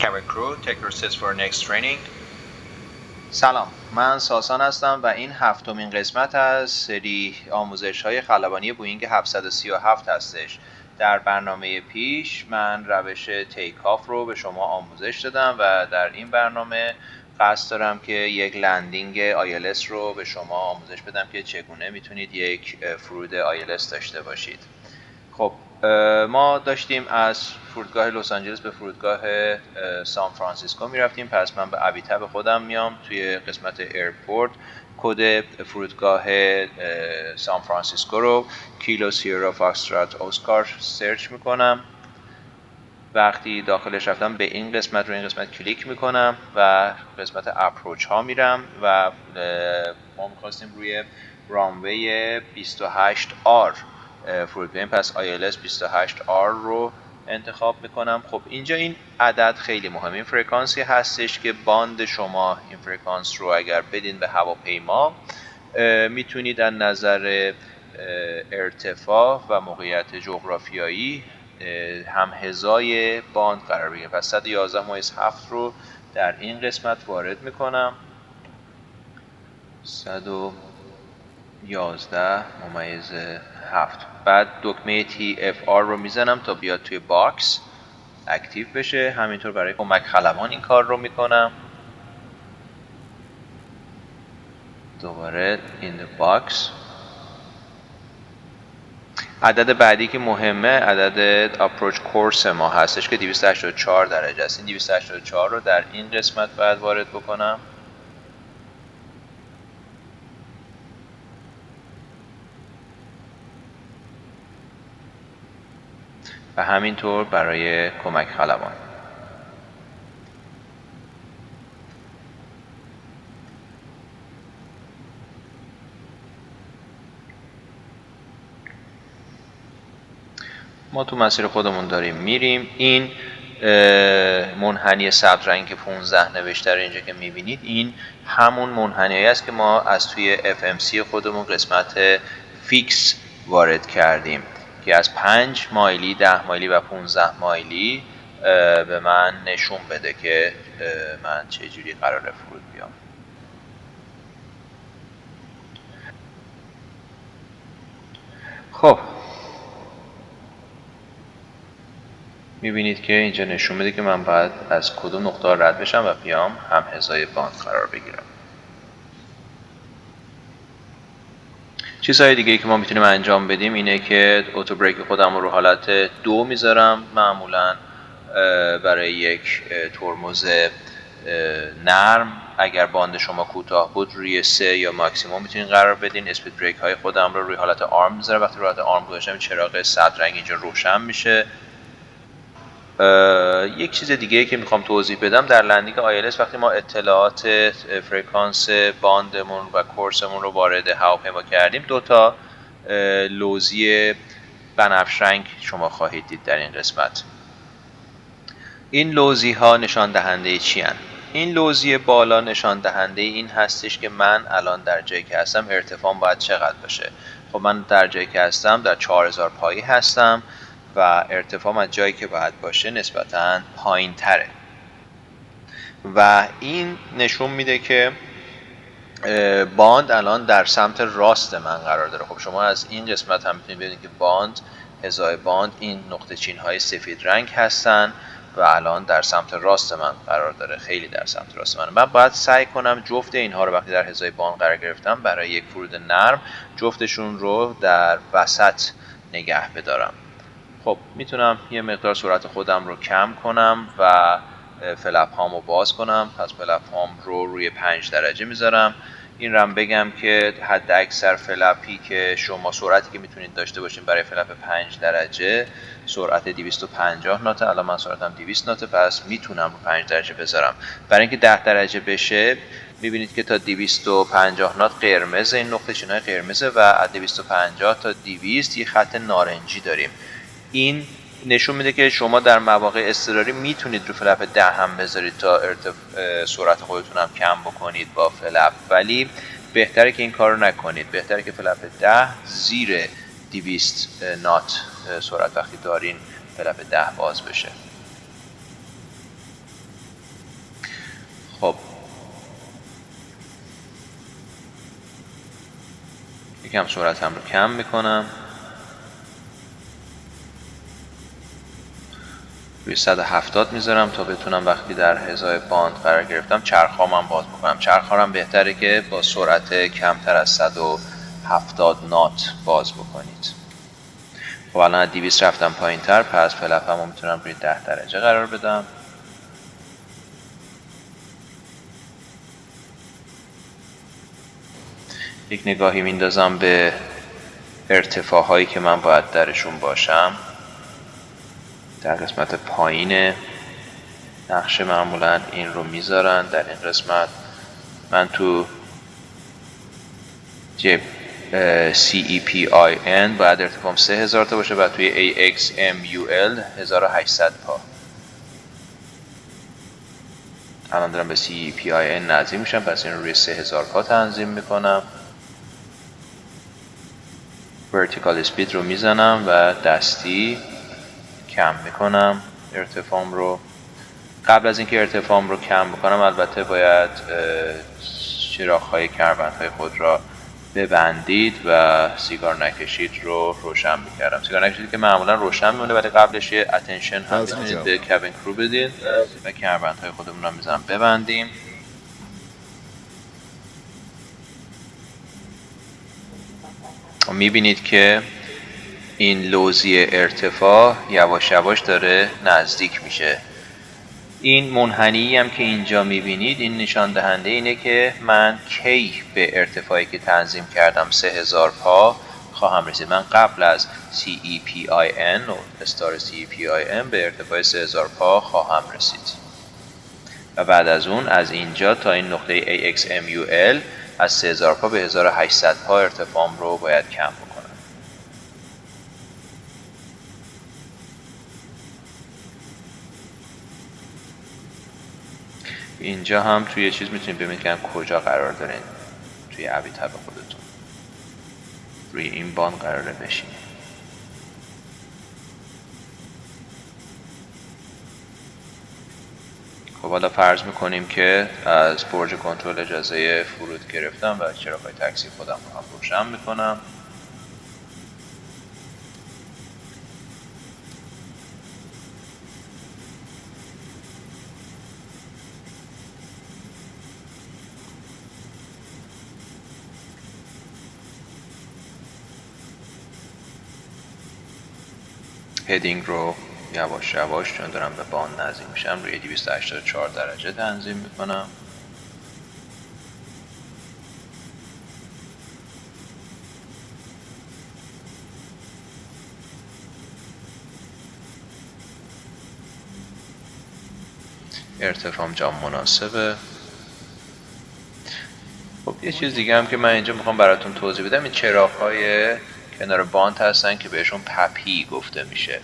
Cabin crew, take your seats for next training. سلام، من ساسان هستم و این هفتمین قسمت از سری آموزش‌های خلبانی بوئینگ 737 هستش. در برنامه پیش من روش تیک آف رو به شما آموزش دادم و در این برنامه قصد دارم که یک لندینگ ILS رو به شما آموزش بدم که چگونه میتونید یک فرود ILS داشته باشید. خب ما داشتیم از فرودگاه لس آنجلس به فرودگاه سان فرانسیسکو میرفتیم، پس من به ابیتب خودم میام توی قسمت ایرپورت کد فرودگاه سان فرانسیسکو رو کیلو سیرا فاکسترات اسکار سرچ میکنم. وقتی داخلش رفتم به این قسمت رو این قسمت کلیک میکنم و قسمت اپروچ ها میرم و ما میخواستیم روی رانوی 28R فرود بریم، پس ILS 28R رو انتخاب میکنم. خب اینجا این عدد خیلی مهمه، این فرکانسی هستش که باند شما این فرکانس رو اگر بدین به هواپیما میتونید از نظر ارتفاع و موقعیت جغرافیایی هم‌حذای باند قرار بگیره. پس 111.7 رو در این قسمت وارد میکنم، 111.7. بعد دکمه TFR رو میزنم تا بیاد توی باکس اکتیو بشه. همینطور برای کمک خلبان این کار رو میکنم. دوباره in the box. عدد بعدی که مهمه عدد اپروچ کورس ما هستش که 284 درجه است. این 284 رو در این قسمت باید وارد بکنم و همینطور برای کمک خلبان. ما تو مسیر خودمون داریم میریم. این منحنی سبز رنگ 15 نوشته رو اینجا که میبینید این همون منحنی است که ما از توی FMC خودمون قسمت فیکس وارد کردیم که از 5 مایلی 10 مایلی و 15 مایلی به من نشون بده که من چجوری قراره فرود بیام. خب میبینید که اینجا نشون میده که من باید از کدوم نقطه رد بشم و بیام هم‌حذای باند قرار بگیرم. چیزهای دیگه که ما میتونیم انجام بدیم اینه که اتو بریک خودم رو حالت 2 میذارم. معمولا برای یک ترمز نرم اگر باند شما کوتاه بود روی 3 یا ماکسیموم میتونین قرار بدین. اسپید بریک های خودم رو روی حالت آرم میذارم. وقتی روی حالت آرم گذاشتم چراغ سبز رنگ اینجا روشن میشه. یک چیز دیگه که میخوام توضیح بدم در لندینگ ILS وقتی ما اطلاعات فرکانس باندمون و کورسمون رو وارد هواپیما کردیم 2 تا لوزی بنفش رنگ شما خواهید دید در این قسمت. این لوزی ها نشان دهنده چی هستند؟ این لوزی بالا نشان دهنده این هستش که من الان در جایی که هستم ارتفاعم باید چقدر باشه. خب من در جایی که هستم در 4000 پایی هستم و ارتفاعم از جایی که باید باشه نسبتاً پایین تره و این نشون میده که باند الان در سمت راست من قرار داره. خب شما از این قسمت هم میتونید ببینید که باند حذای باند این نقطه چین های سفید رنگ هستن و الان در سمت راست من قرار داره، خیلی در سمت راست من باید سعی کنم جفت اینها رو وقتی در حذای باند قرار گرفتم برای یک فرود نرم جفتشون رو در وسط نگه بدارم. خب میتونم یه مقدار سرعت خودم رو کم کنم و فلپ هامو باز کنم. پس فلپ هام رو روی 5 درجه میذارم. این رو بگم که حد اکثر فلپی که شما سرعتی که میتونید داشته باشین برای فلپ 5 درجه سرعت 250 نات. الان من سرعتم 200 نات، پس میتونم رو 5 درجه بذارم. برای اینکه 10 درجه بشه میبینید که تا 250 نات قرمز، این نقطه چینهای قرمزه و از 250 تا 200 یه خط نارنجی داریم. این نشون میده که شما در مواقع اضطراری میتونید رو فلپ 10 هم بذارید تا سرعت خودتون هم کم بکنید با فلپ، ولی بهتره که این کار رو نکنید. بهتره که فلپ 10 زیر 200 نات سرعت وقتی دارین فلپ 10 باز بشه. خب یکم سرعتم رو کم میکنم، روی 170 میذارم تا بتونم وقتی در حذای باند قرار گرفتم چرخامم باز بکنم. چرخارم بهتره که با سرعت کمتر از 170 نات باز بکنید. خب الان از 200 رفتم پایین تر، پس فلپم رو میتونم روی 10 درجه قرار بدم. یک نگاهی میندازم به ارتفاع هایی که من باید درشون باشم. در قسمت پایین نقشه معمولا این رو میذارن. در این قسمت من تو CEPIN باید ارتفاعم 3000 تا باشه و توی AXMUL 1800 پا. الان دارم به CEPIN نزدیک میشم، پس این رو روی 3000 پا تنظیم میکنم. Vertical Speed رو میزنم و دستی کم میکنم ارتفاعم رو. قبل از اینکه ارتفاعم رو کم بکنم البته باید چراغ‌های کمربندهای خود را ببندید و سیگار نکشید رو روشن میکردم. سیگار نکشید که معمولا روشن میمونه، ولی قبلش یه اتنشن هم میتونید به کابین کرو بدید و کمربندهای خودمون رو میذارم ببندیم. میبینید که این لوزی ارتفاع یواش یواش داره نزدیک میشه. این منحنی هم که اینجا میبینید این نشان دهنده اینه که من کی به ارتفاعی که تنظیم کردم 3000 پا خواهم رسید. من قبل از CEPIN و استار CEPIN به ارتفاع 3000 پا خواهم رسید و بعد از اون از اینجا تا این نقطه AXMUL از 3000 پا به 1800 پا ارتفاعم رو باید کم بکنم. اینجا هم توی یه چیز میتونید ببینید که کجا قرار دارین توی ابیتب خودتون. روی این باند قراره بشینید. خب حالا فرض میکنیم که از برج کنترل اجازه فرود گرفتم و چراغ‌های تاکسی خودم رو هم روشن میکنم. هدینگ رو یواش یواش چون دارم به باند نزدیک میشم روی 284 درجه تنظیم میکنم. ارتفاعم جا مناسبه. خب یه چیز دیگه هم که من اینجا میخوام براتون توضیح بدم، این چراغ‌های کنار باند هستن که بهشون پپی گفته میشه.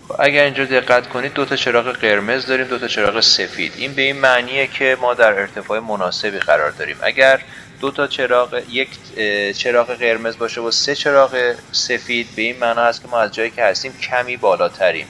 خب اگر اینجا دقت کنید دو تا چراغ قرمز داریم، دو تا چراغ سفید. این به این معنیه که ما در ارتفاع مناسبی قرار داریم. اگر دو تا چراغ، یک چراغ قرمز باشه و سه چراغ سفید، به این معنی است که ما از جایی که هستیم کمی بالاتریم.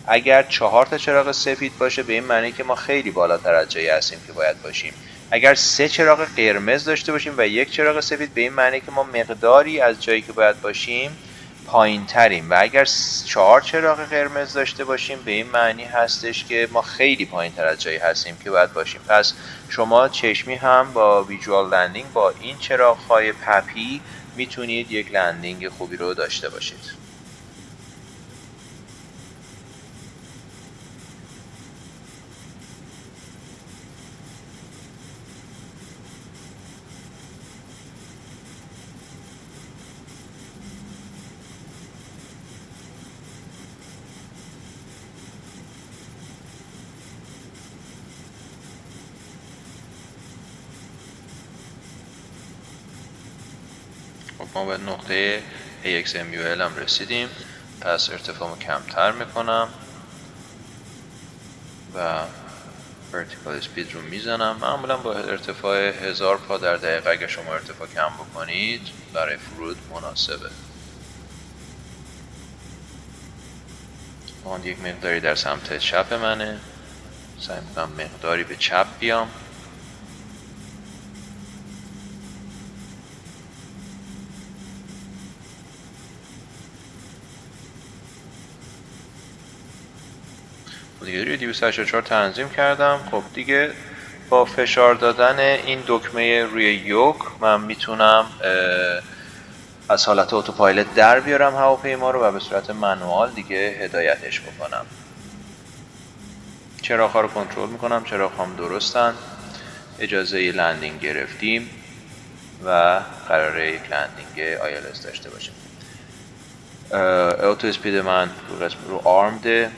اگر 4 تا چراغ سفید باشه به این معنی که ما خیلی بالاتر از جایی هستیم که باید باشیم. اگر 3 چراغ قرمز داشته باشیم و 1 چراغ سفید به این معنی که ما مقداری از جایی که باید باشیم پایین تریم و اگر 4 چراغ قرمز داشته باشیم به این معنی هستش که ما خیلی پایین تر از جایی هستیم که باید باشیم. پس شما چشمی هم با ویژوال لندینگ با این چراغ‌های پپی میتونید یک لندینگ خوبی رو داشته باشید. ما به نقطه AXMUL هم رسیدیم، پس ارتفاعمو کمتر میکنم و Vertical Speed رو میزنم. معمولا با ارتفاع 1000 پا در دقیقه اگر شما ارتفاع کم بکنید برای فرود مناسبه. باند یک مقداری در سمت چپ منه، سعی میکنم مقداری به چپ بیام. دیگه روی 284 تنظیم کردم. خب دیگه با فشار دادن این دکمه روی یوک من میتونم از حالت اتوپایلوت در بیارم هواپیما رو و به صورت منوال دیگه هدایتش بکنم. چراغ‌ها رو کنترل میکنم، چراغ‌هام درستن، اجازه لندینگ گرفتیم و قراره یک لندینگ ILS داشته باشیم. اوتو اسپید من رو آرمده،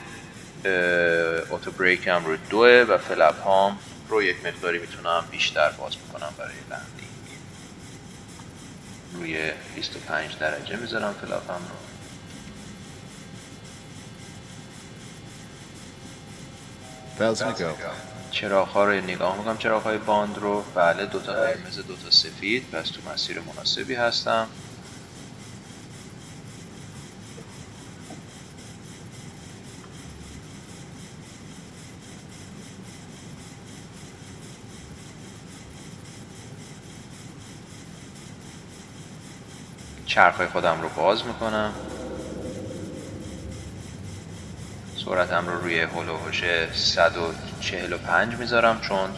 اوتو بریک هم رو 2 و فلپ هام رو یک مقداری میتونم بیشتر باز بکنم برای لندینگ. روی 25 درجه میذارم فلپ هم رو. چراغ ها رو نگاه میکنم، چراغ های باند رو. بله، دوتا قرمز دوتا سفید، پس تو مسیر مناسبی هستم. چرخهای خودم رو باز میکنم، سرعتم رو روی هولوهوش 145 میذارم چون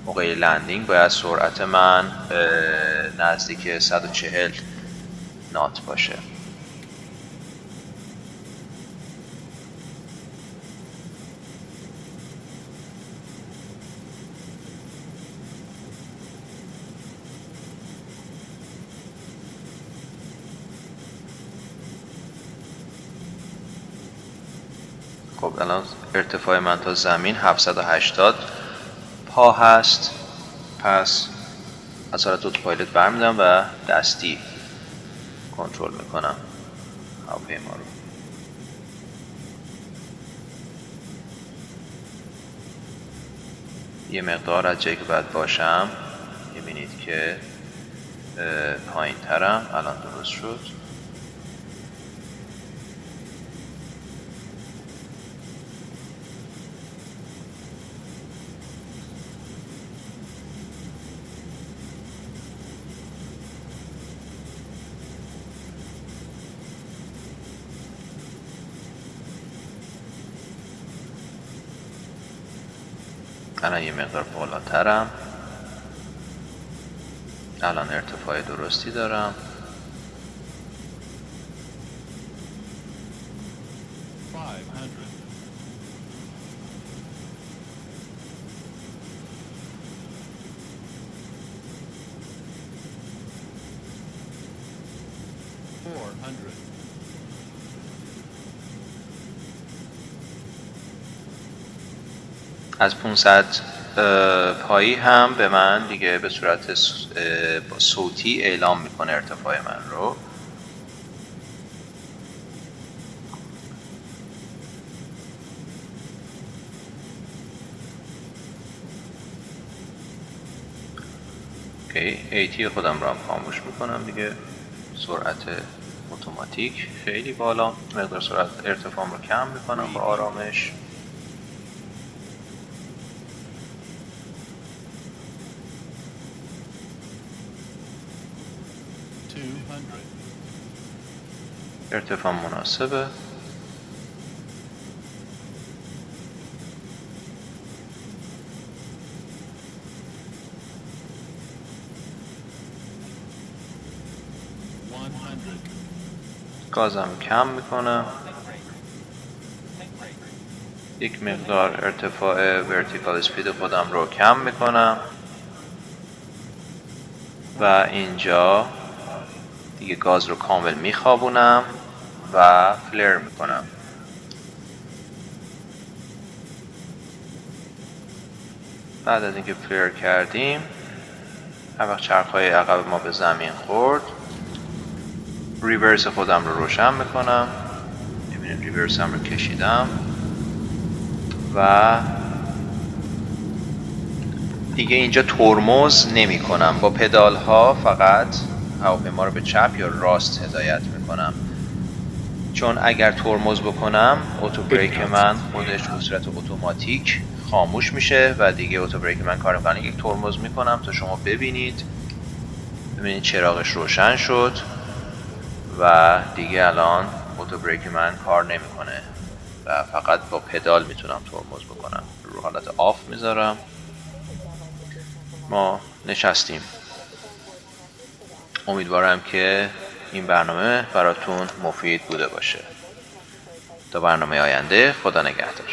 موقع لندینگ باید سرعت من نزدیک 140 نات باشه. خب الان ارتفاع من تا زمین 780 پا هست، پس از حالت اتوپایلوت برمیدم و دستی کنترل میکنم هواپیما رو. یه مقدار از جایی که باید باشم میبینید که پایین ترم. الان درست شد. الان یه مقدار بالاترم. الان ارتفاع درستی دارم. از 500 پایی هم به من دیگه به صورت صوتی اعلام میکنه ارتفاع من رو. اوکی، AT خودم رو هم خاموش میکنم دیگه. سرعت اتوماتیک خیلی بالا، مقدار سرعت ارتفاعم رو کم میکنم با آرامش. ارتفاع مناسبه. گازم کم میکنم. یک مقدار ارتفاع ورتیکال اسپید خودم رو کم میکنم و اینجا دیگه گاز رو کامل میخوابونم و فلر میکنم. بعد از اینکه فلر کردیم، هر وقت چرخهای عقب ما به زمین خورد، ریورس خودم رو روشن میکنم. میبینید ریورس هم رو کشیدم و دیگه اینجا ترمز نمی کنم. با پدال ها فقط هواپیما رو به چپ یا راست هدایت میکنم، چون اگر ترمز بکنم اوتو بریک من خودش به صورت اتوماتیک خاموش میشه و دیگه اتو بریک من کار میکنه. یک ترمز میکنم تا شما ببینید چراغش روشن شد و دیگه الان اتو بریک من کار نمیکنه و فقط با پدال میتونم ترمز بکنم. رو حالت آف میذارم. ما نشستیم. امیدوارم که این برنامه براتون مفید بوده باشه. تا برنامه آینده، خدا نگهدار.